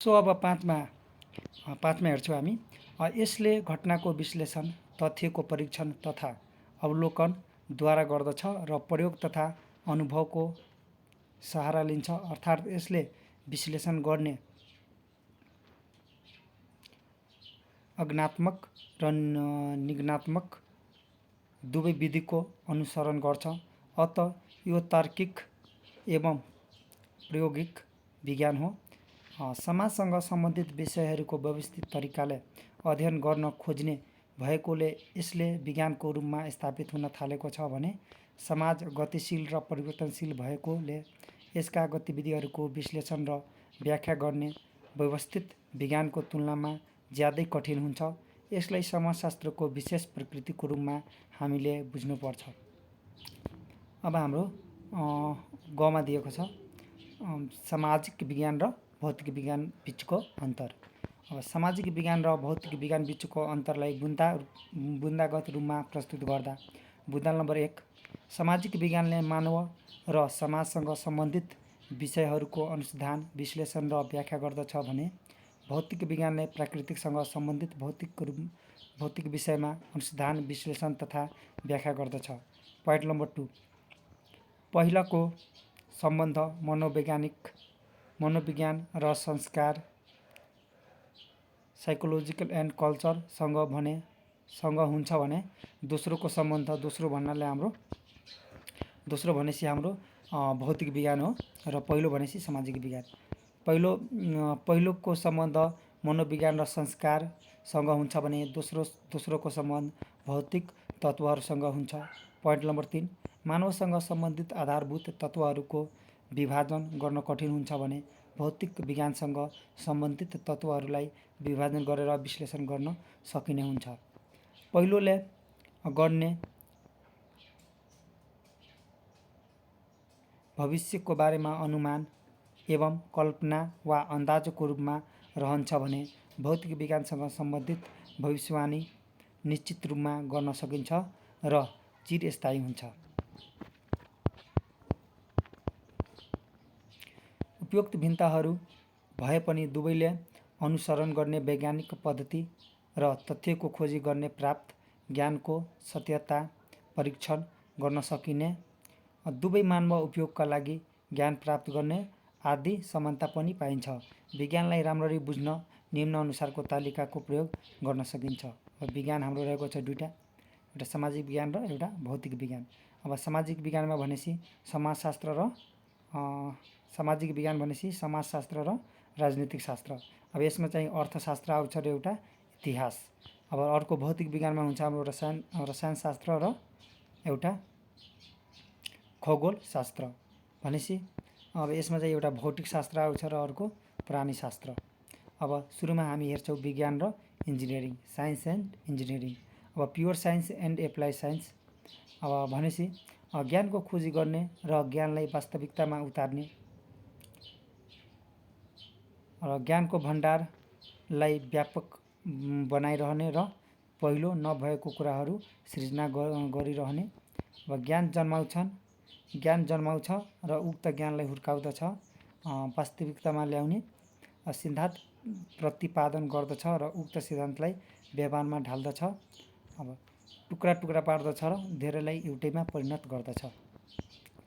So अब पाँचमा हेर्छौँ हामी। यसले घटनाको विश्लेषण, तथ्यको परीक्षण तथा अवलोकनद्वारा गर्दछ र प्रयोग तथा अनुभवको सहारा लिन्छ। अर्थात् यसले विश्लेषण गर्ने अज्ञानात्मक र निगमनात्मक दुवै विधिको अनुसरण गर्छ। अत यो तार्किक एवं प्रायोगिक विज्ञान हो। समाजसँग सम्बन्धित विषयहरूको व्यवस्थित तरिकाले अध्ययन गर्न खोज्ने भएकोले यसले विज्ञानको रूपमा स्थापित हुन थालेको छ भने समाज गतिशील र परिवर्तनशील भएकोले यसका गतिविधिहरूको विश्लेषण र व्याख्या गर्ने व्यवस्थित विज्ञानको तुलनामा ज्यादै कठिन हुन्छ। यसलाई समाजशास्त्रको विशेष प्रकृतिको रूपमा हामीले बुझ्नुपर्छ। अब हाम्रो गमा दिएको छ सामाजिक विज्ञान र भौतिक विज्ञान बिचको अन्तर। अब सामाजिक विज्ञान र भौतिक विज्ञान बिचको अन्तरलाई बुन्दागत रूपमा प्रस्तुत गर्दा बुँदा नम्बर 1, सामाजिक विज्ञानले मानव र समाजसँग सम्बन्धित विषयहरूको अनुसन्धान, विश्लेषण र व्याख्या गर्दछ भने भौतिक विज्ञानले प्राकृतिकसँग सम्बन्धित भौतिक विषयमा अनुसन्धान, विश्लेषण तथा व्याख्या गर्दछ। पोइन्ट नम्बर 2, पहिलाको सम्बन्ध मनोविज्ञान र संस्कार साइकोलोजिकल एन्ड कल्चर सँग हुन्छ भने दोस्रोको सम्बन्ध दोस्रो भनेपछि हाम्रो भौतिक विज्ञान हो र पहिलो भनेपछि सामाजिक विज्ञान। पहिलोको सम्बन्ध मनोविज्ञान र संस्कारसँग हुन्छ भने दोस्रोको सम्बन्ध भौतिक तत्त्वहरूसँग हुन्छ। पोइन्ट नम्बर 3, मानवसँग सम्बन्धित आधारभूत तत्त्वहरूको विभाजन गर्न कठिन हुन्छ भने भौतिक विज्ञानसँग सम्बन्धित तत्त्वहरूलाई विभाजन गरेर विश्लेषण गर्न सकिने हुन्छ। पहिलोले गर्ने भविष्यको बारेमा अनुमान एवं कल्पना वा अन्दाजको रूपमा रहन्छ भने भौतिक विज्ञानसँग सम्बन्धित भविष्यवाणी निश्चित रूपमा गर्न सकिन्छ र चिरस्थायी हुन्छ। उपयुक्त भिन्नताहरू भए पनि दुवैले अनुसरण गर्ने वैज्ञानिक पद्धति र तथ्यको खोजी गर्ने प्राप्त ज्ञानको सत्यता परीक्षण गर्न सकिने, दुवै मानव उपयोगका लागि ज्ञान प्राप्त गर्ने आदि समानता पनि पाइन्छ। विज्ञानलाई राम्ररी बुझ्न निम्न अनुसारको तालिकाको प्रयोग गर्न सकिन्छ। विज्ञान हाम्रो रहेको छ दुईटा, एउटा सामाजिक विज्ञान र एउटा भौतिक विज्ञान। अब सामाजिक विज्ञानमा भनेपछि समाजशास्त्र र राजनीतिक शास्त्र। अब यसमा चाहिँ अर्थशास्त्र आउँछ र एउटा इतिहास। अब अर्को भौतिक विज्ञानमा हुन्छ हाम्रो रसायनशास्त्र र एउटा खगोल शास्त्र। भनेपछि अब यसमा चाहिँ एउटा भौतिक शास्त्र आउँछ र अर्को प्राणीशास्त्र। अब सुरुमा हामी हेर्छौँ विज्ञान र इन्जिनियरिङ, साइन्स एन्ड इन्जिनियरिङ। अब pure science and applied science. अब भनेपछि ज्ञानको खोजी गर्ने र ज्ञानलाई वास्तविकतामा उतार्ने र ज्ञानको भण्डारलाई व्यापक बनाइरहने र पहिलो नभएको कुराहरू सृजना गरिरहने। अब ज्ञान जन्माउँछ र उक्त ज्ञानलाई हुर्काउँदछ, वास्तविकतामा ल्याउने, सिद्धान्त प्रतिपादन गर्दछ र उक्त सिद्धान्तलाई व्यवहारमा ढाल्दछ। अब टुक्रा पार्दछ र धेरैलाई एउटैमा परिणत गर्दछ।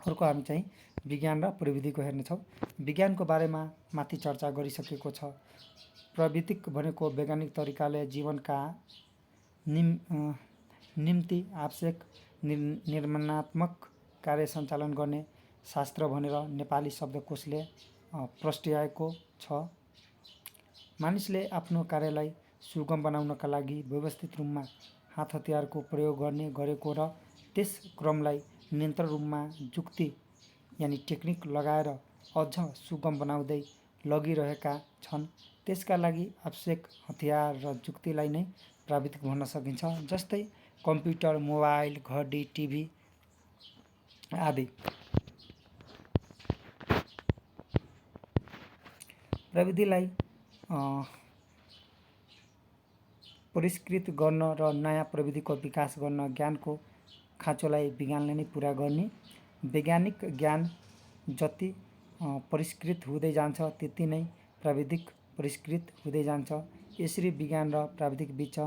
अर्को हामी चाहिँ विज्ञान र प्रविधिको हेर्नेछौँ। विज्ञानको बारेमा माथि चर्चा गरिसकेको छ। प्रविधिक भनेको वैज्ञानिक तरिकाले जीवनका निम्ति आवश्यक निर्माणात्मक कार्य सञ्चालन गर्ने शास्त्र भनेर नेपाली शब्दकोशले प्रस्ट्याएको छ। मानिसले आफ्नो कार्यलाई सुगम बनाउनका लागि व्यवस्थित रूपमा हात हतियारको प्रयोग गरेको र त्यस क्रमलाई निरन्तर रूपमा जुक्ति यानि टेक्निक लगाएर अझ सुगम बनाउँदै लगिरहेका छन्। त्यसका लागि आवश्यक हतियार र जुक्तिलाई नै प्राविधिक भन्न सकिन्छ। जस्तै कम्प्युटर, मोबाइल, घडी, टिभी आदि। प्रविधिलाई परिष्कृत गर्न र नयाँ प्रविधिको विकास गर्न ज्ञानको खाँचोलाई विज्ञानले नै पुरा गर्ने। वैज्ञानिक ज्ञान जति परिष्कृत हुँदै जान्छ त्यति नै प्राविधिक परिष्कृत हुँदै जान्छ। यसरी विज्ञान र प्राविधिक बीच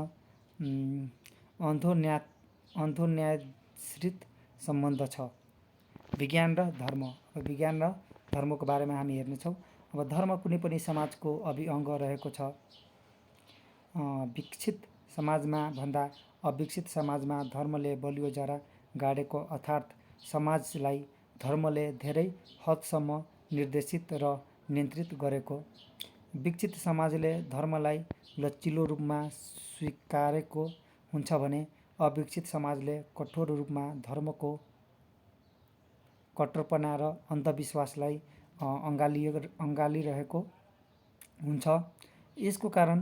अन्धोन्याश्रित सम्बन्ध छ। विज्ञान र धर्म। विज्ञान र धर्मको बारेमा हामी हेर्नेछौँ। अब धर्म कुनै पनि समाजको अभिअङ्ग रहेको छ। विकसित समाजमा भन्दा अविकसित समाजमा धर्मले बलियो जरा गाडेको, अर्थात् समाजलाई धर्मले धेरै हदसम्म निर्देशित र नियन्त्रित गरेको। विकसित समाजले धर्मलाई लचिलो रूपमा स्वीकारेको हुन्छ भने अविकसित समाजले कठोर रूपमा धर्मको कट्टरपना र अन्धविश्वासलाई अँगालिरहेको हुन्छ। यसको कारण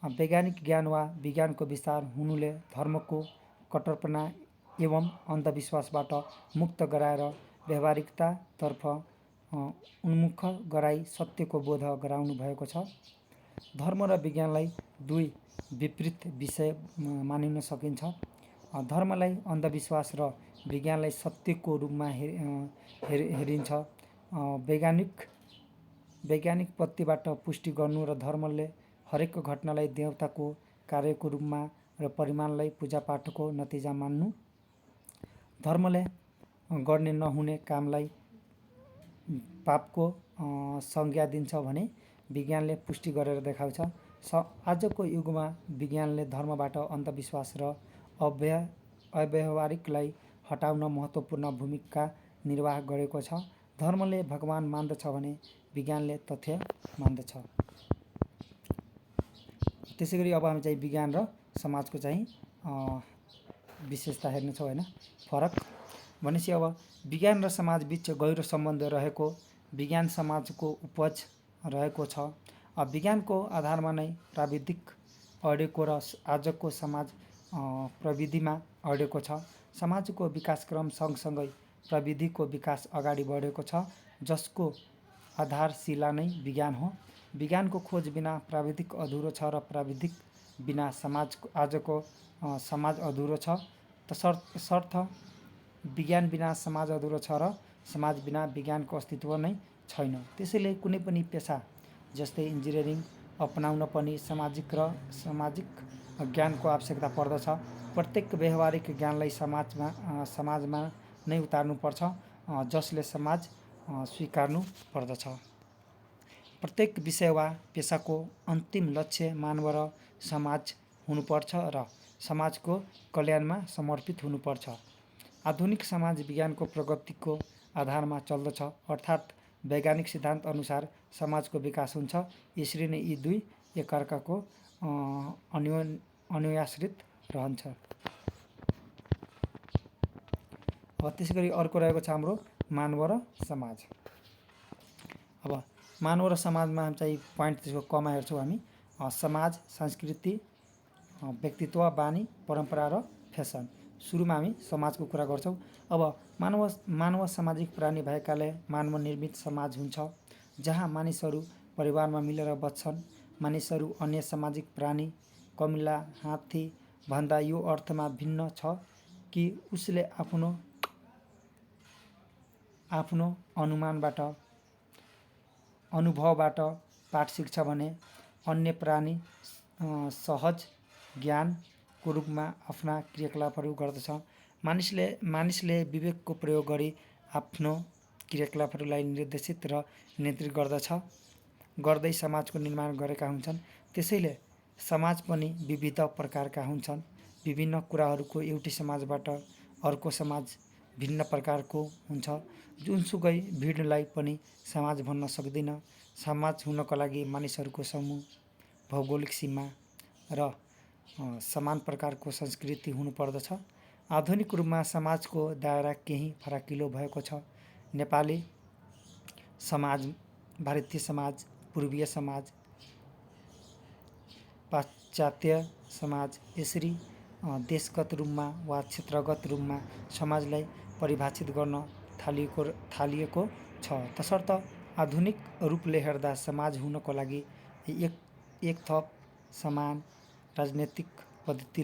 वैज्ञानिक ज्ञान वा विज्ञानको विस्तार हुनुले धर्मको कट्टरपना एवं अन्धविश्वासबाट मुक्त गराएर व्यावहारिकतातर्फ उन्मुख गराई सत्यको बोध गराउनु भएको छ। धर्म र विज्ञानलाई दुई विपरीत विषय मानिन सकिन्छ। धर्मलाई अन्धविश्वास र विज्ञानलाई सत्यको रूपमा हेरिन्छ। वैज्ञानिक पत्तिबाट पुष्टि गर्नु र धर्मले हरेक घटनालाई देवताको कार्यको रूपमा र परिमाणलाई पूजापाठको नतिजा मान्नु। धर्मले गर्ने नहुने कामलाई पापको संज्ञा दिन्छ भने विज्ञानले पुष्टि गरेर देखाउँछ। आजको युगमा विज्ञानले धर्मबाट अन्धविश्वास र अव्यावहारिकलाई हटाउन महत्त्वपूर्ण भूमिका निर्वाह गरेको छ। धर्मले भगवान मान्दछ भने विज्ञानले तथ्य मान्दछ। त्यसैगरी अब हामी चाहिँ विज्ञान र समाजको चाहिँ विशेषता हेर्नेछौँ हैन, फरक। भनेपछि अब विज्ञान र समाज बीच गहिरो सम्बन्ध रहेको, विज्ञान समाजको उपज रहेको छ। विज्ञानको आधारमा नै प्राविधिक अडेको र आजको समाज प्रविधिमा अडेको छ। समाजको विकासक्रम सँगसँगै प्रविधिको विकास अगाडि बढेको छ, जसको आधारशिला नै विज्ञान हो। विज्ञानको खोज बिना प्राविधिक अधुरो छ र प्राविधिक बिना आजको समाज अधुरो छ। तसर्थ विज्ञान बिना समाज अधुरो छ र समाज बिना विज्ञानको अस्तित्व नै छैन। त्यसैले कुनै पनि पेसा जस्तै इन्जिनियरिङ अपनाउन पनि सामाजिक ज्ञानको आवश्यकता पर्दछ। प्रत्येक व्यावहारिक ज्ञानलाई समाजमा नै उतार्नुपर्छ, जसले समाज स्वीकार्नु पर्दछ। प्रत्येक विषय वा पेसाको अन्तिम लक्ष्य मानव र समाज हुनुपर्छ र समाजको कल्याणमा समर्पित हुनुपर्छ। आधुनिक समाज विज्ञानको प्रगतिको आधारमा चल्दछ, अर्थात् वैज्ञानिक सिद्धान्त अनुसार समाजको विकास हुन्छ। यसरी नै यी दुई एकअर्काको अन्वयाश्रित रहन्छ। त्यसैगरी अर्को रहेको छ हाम्रो मानव र समाज। अब मानव र समाजमा हामी चाहिँ पोइन्ट त्यसको कमा हेर्छौँ हामी। समाज, संस्कृति, व्यक्तित्व, बानी, परम्परा र फेसन। सुरुमा हामी समाजको कुरा गर्छौँ। अब मानव सामाजिक प्राणी भएकाले मानव निर्मित समाज हुन्छ, जहाँ मानिसहरू परिवारमा मिलेर बस्छन्। मानिसहरू अन्य सामाजिक प्राणी, कमिला, हात्ती भन्दा यो अर्थमा भिन्न छ कि उसले आफ्नो अनुभवबाट पाठ सिक्छ भने अन्य प्राणी सहज ज्ञानको रूपमा आफ्ना क्रियाकलापहरू गर्दछ। मानिसले विवेकको प्रयोग गरी आफ्नो क्रियाकलापहरूलाई निर्देशित र नियन्त्रित गर्दै समाजको निर्माण गरेका हुन्छन्। त्यसैले समाज पनि विविध प्रकारका हुन्छन्। विभिन्न कुराहरूको एउटै समाजबाट अर्को समाज भिन्न प्रकारको हुन्छ। जुनसुकै भिडलाई पनि समाज भन्न सक्दैन। समाज हुनको लागि मानिसहरूको समूह, भौगोलिक सीमा र समान प्रकारको संस्कृति हुनुपर्दछ। आधुनिक रूपमा समाजको दायरा केही फराकिलो भएको छ। नेपाली समाज, भारतीय समाज, पूर्वीय समाज, पाश्चात्य समाज, यसरी देशगत रूपमा वा क्षेत्रगत रूपमा समाजलाई परिभाषित गर्न थालिएको छ। तसर्थ आधुनिक रूपले हेर्दा समाज हुनको लागि एक थप समान राजनैतिक पद्धति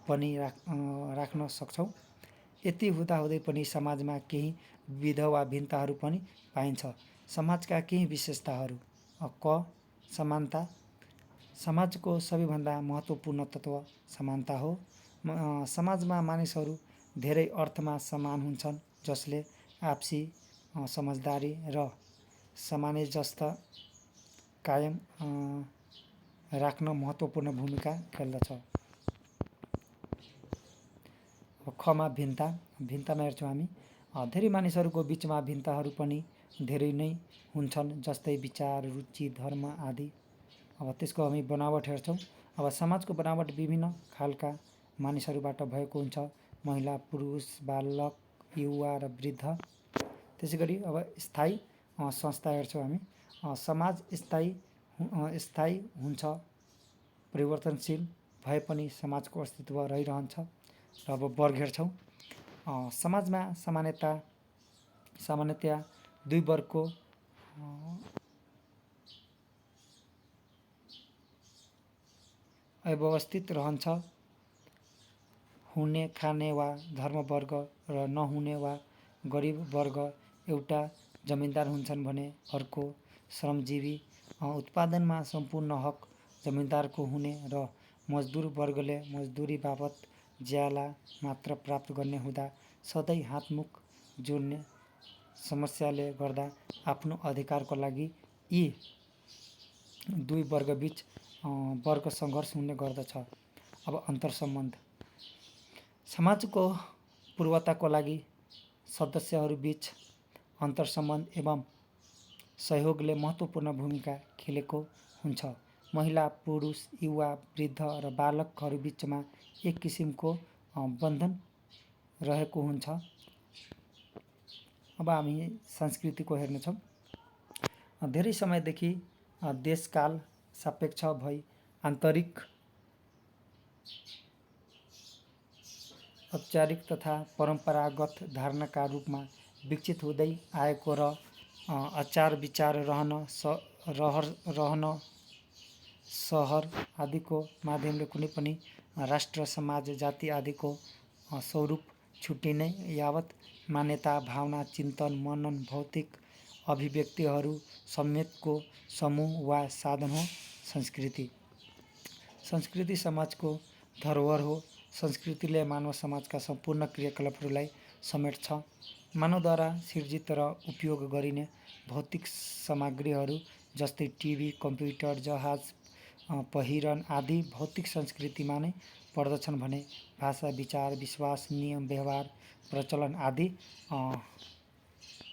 पनि राख्न सक्छौँ। यति हुँदाहुँदै पनि समाजमा केही विविध वा भिन्नताहरू पनि पाइन्छ। समाजका केही विशेषताहरू: क समानता समाजको सबैभन्दा महत्त्वपूर्ण तत्त्व समानता हो। समाजमा मानिसहरू धेरै अर्थमा समान हुन्छन्, जसले आपसी समझदारी र सामञ्जस्य कायम राख्न महत्त्वपूर्ण भूमिका खेल्दछ। खमा भिन्नतामा हेर्छौँ हामी। धेरै मानिसहरूको बिचमा भिन्नताहरू पनि धेरै नै हुन्छन्, जस्तै विचार, रुचि, धर्म आदि। अब त्यसको हामी बनावट हेर्छौँ। अब समाजको बनावट विभिन्न खालका मानिसहरूबाट भएको हुन्छ, महिला, पुरुष, बालक, युवा र वृद्ध। त्यसै गरी अब स्थायी संस्था हेर्छौँ हामी। समाज स्थायी हुन्छ, परिवर्तनशील भए पनि समाजको अस्तित्व रहिरहन्छ। र अब वर्ग हेर्छौँ। समाजमा सामान्यतया दुई वर्गको अव्यवस्थित रहन्छ, हुने, खाने वा धर्म वर्ग र नहुने वा गरिब वर्ग। एउटा जमिनदार हुन्छन् भने अर्को श्रमजीवी। उत्पादनमा सम्पूर्ण हक जमिनदारको हुने र मजदुर वर्गले मजदुरी बाबत ज्याला मात्र प्राप्त गर्ने हुँदा सधैँ हातमुख जोड्ने समस्याले गर्दा आफ्नो अधिकारको लागि यी दुई वर्गबीच वर्ग सङ्घर्ष हुने गर्दछ। अब अन्तर्सम्बन्ध समाजको पूर्णताको लागि सदस्यहरूबीच अन्तर्सम्बन्ध एवं सहयोगले महत्त्वपूर्ण भूमिका खेलेको हुन्छ। महिला, पुरुष, युवा, वृद्ध र बालकहरूबीचमा एक किसिमको बन्धन रहेको हुन्छ। अब हामी संस्कृतिको हेर्नेछौँ। धेरै समयदेखि देशकाल सापेक्ष भई आन्तरिक, औपचारिक तथा परम्परागत धारणाका रूपमा विकसित हुँदै आएको र आचार विचार, रहन सहर आदिको माध्यमले कुनै पनि राष्ट्र, समाज, जाति आदिको स्वरूप छुट्टिने यावत मान्यता, भावना, चिन्तन, मनन, भौतिक अभिव्यक्तिहरू समेतको समूह वा साधन हो संस्कृति। संस्कृति समाजको धरोहर हो। संस्कृतिले मानव समाजका सम्पूर्ण क्रियाकलापहरूलाई समेट्छ। मानवद्वारा सिर्जित र उपयोग गरिने भौतिक सामग्रीहरू जस्तै टिभी, कम्प्युटर, जहाज, पहिरन आदि भौतिक संस्कृतिमा नै पर्दछन् भने भाषा, विचार, विश्वास, नियम, व्यवहार, प्रचलन आदि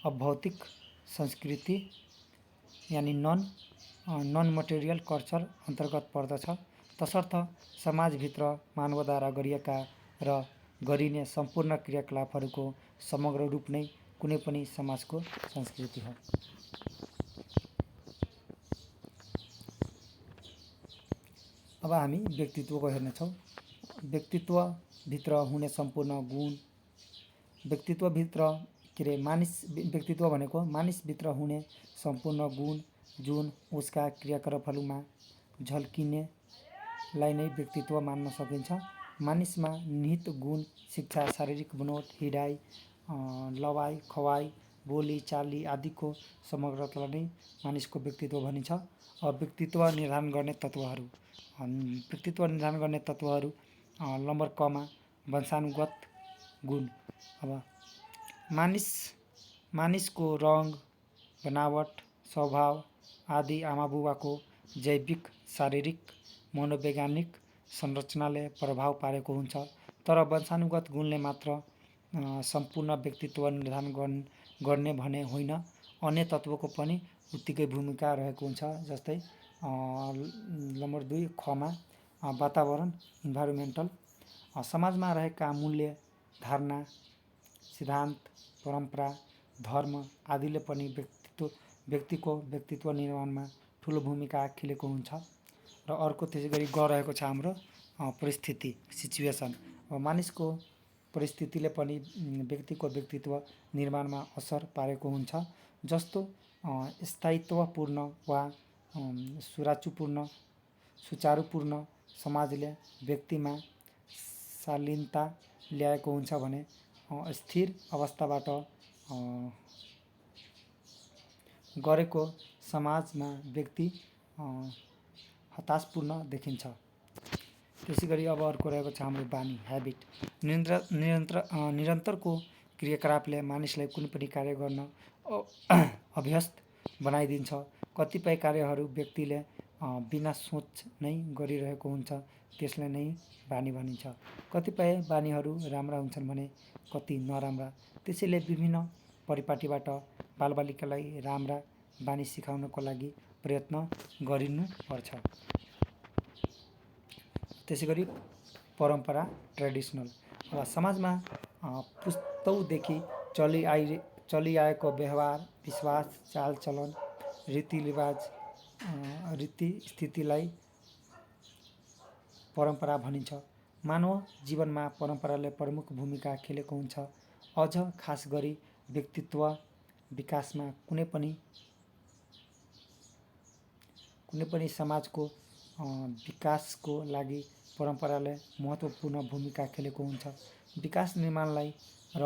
अभौतिक संस्कृति यानि नन मटेरियल कल्चर अन्तर्गत पर्दछ। तसर्थ समाजभित्र मानवद्वारा गरिएका र गरिने सम्पूर्ण क्रियाकलापहरूको समग्र रूप नै कुनै पनि समाजको संस्कृति हो। अब हामी व्यक्तित्वको हेर्नेछौँ। व्यक्तित्वभित्र हुने सम्पूर्ण गुण, व्यक्तित्व भनेको मानिसभित्र हुने सम्पूर्ण गुण जुन उसका क्रियाकलापहरूमा झल्किनेलाई नै व्यक्तित्व मान्न सकिन्छ। मानिसमा निहित गुण, शिक्षा, शारीरिक बनोट, हिँडाइ, लवाइ खवाइ, बोली चाली आदिको समग्रतालाई नै मानिसको व्यक्तित्व भनिन्छ। व्यक्तित्व निर्धारण गर्ने तत्त्वहरू नम्बर कमा वंशानुगत गुण। अब मानिसको रङ, बनावट, स्वभाव आदि आमाबुबाको जैविक, शारीरिक, मनोवैज्ञानिक संरचनाले प्रभाव पारेको हुन्छ। तर वंशानुगत गुणले मात्र सम्पूर्ण व्यक्तित्व निर्धारण गर्ने भने होइन, अन्य तत्त्वको पनि उत्तिकै भूमिका रहेको हुन्छ। जस्तै नम्बर 2 खमा वातावरण, इन्भाइरोमेन्टल। समाजमा रहेका मूल्य, धारणा, सिद्धान्त, परम्परा, धर्म आदिले पनि व्यक्तिको व्यक्तित्व निर्माणमा ठुलो भूमिका खेलेको हुन्छ। र अर्को त्यसै गरी ग रहेको छ हाम्रो परिस्थिति, सिचुएसन। मानिसको परिस्थितिले पनि व्यक्तिको व्यक्तित्व निर्माणमा असर पारेको हुन्छ। जस्तो स्थायित्वपूर्ण वा सुचारुपूर्ण समाजले व्यक्तिमा शालीनता ल्याएको हुन्छ भने स्थिर अवस्थाबाट गरेको समाजमा व्यक्ति हताशपूर्ण देखिन्छ। त्यसै गरी अब अर्को रहेको छ हाम्रो बानी ह्याबिट। निरन्तरको क्रियाकलापले मानिसलाई कुनै पनि कार्य गर्न अभ्यस्त बनाइदिन्छ। कतिपय कार्यहरू व्यक्तिले बिना सोच नै गरिरहेको हुन्छ, त्यसलाई नै बानी भनिन्छ। कतिपय बानीहरू राम्रा हुन्छन् भने कति नराम्रा। त्यसैले विभिन्न परिपाटीबाट बालबालिकालाई राम्रा बानी सिकाउनको लागि प्रयत्न गरिनुपर्छ। त्यसै गरी परम्परा ट्रेडिसनल। अब समाजमा पुस्तौँदेखि चलिआएको व्यवहार, विश्वास, चालचलन, रीतिस्थितिलाई परम्परा भनिन्छ। मानव जीवनमा परम्पराले प्रमुख भूमिका खेलेको हुन्छ। अझ खास गरी व्यक्तित्व विकासमा कुनै पनि समाजको विकासको लागि परम्पराले महत्त्वपूर्ण भूमिका खेलेको हुन्छ। विकास निर्माणलाई र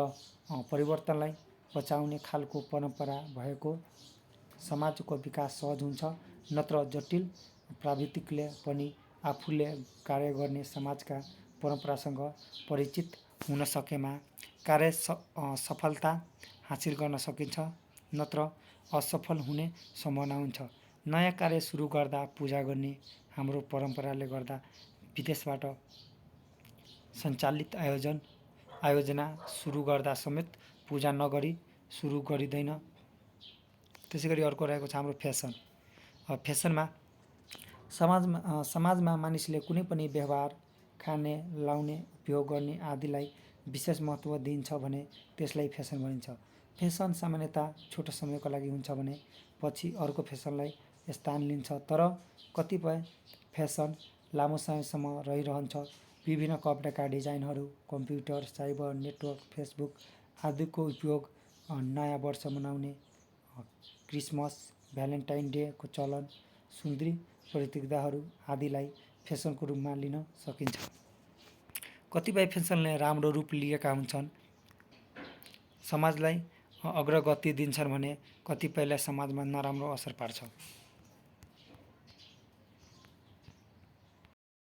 परिवर्तनलाई बचाउने खालको परम्परा भएको समाजको विकास सहज हुन्छ। नत्र जटिल प्रवृत्तिले पनि आफूले कार्य गर्ने समाजका परम्परासँग परिचित हुन सकेमा कार्य सफलता हासिल गर्न सकिन्छ, नत्र असफल हुने सम्भावना हुन्छ। नयाँ कार्य सुरु गर्दा पूजा गर्ने हाम्रो परम्पराले गर्दा विदेशबाट सञ्चालित आयोजना सुरु गर्दा समेत पूजा नगरी सुरु गरिँदैन। त्यसै गरी अर्को रहेको छ हाम्रो फेसन। फेसनमा समाजमा मानिसले कुनै पनि व्यवहार, खाने, लाउने, उपयोग गर्ने आदिलाई विशेष महत्त्व दिन्छ भने त्यसलाई फेसन भनिन्छ। फेसन सामान्यतः छोटो समयको लागि हुन्छ भने पछि अर्को फेसनलाई स्थान लिन्छ, तर कतिपय फेसन लामो समयसम्म रहिरहन्छ। विभिन्न कपडाका डिजाइनहरू, कम्प्युटर, साइबर नेटवर्क, फेसबुक आदिको उपयोग, नयाँ वर्ष मनाउने, क्रिसमस, भ्यालेन्टाइन डेको चलन, सुन्दरी प्रतियोगिताहरू आदिलाई फेसनको रूपमा लिन सकिन्छ। कतिपय फेसनले राम्रो रूप लिएका हुन्छन्, समाजलाई अग्रगति दिन्छन् भने कतिपयले समाजमा नराम्रो असर पार्छ।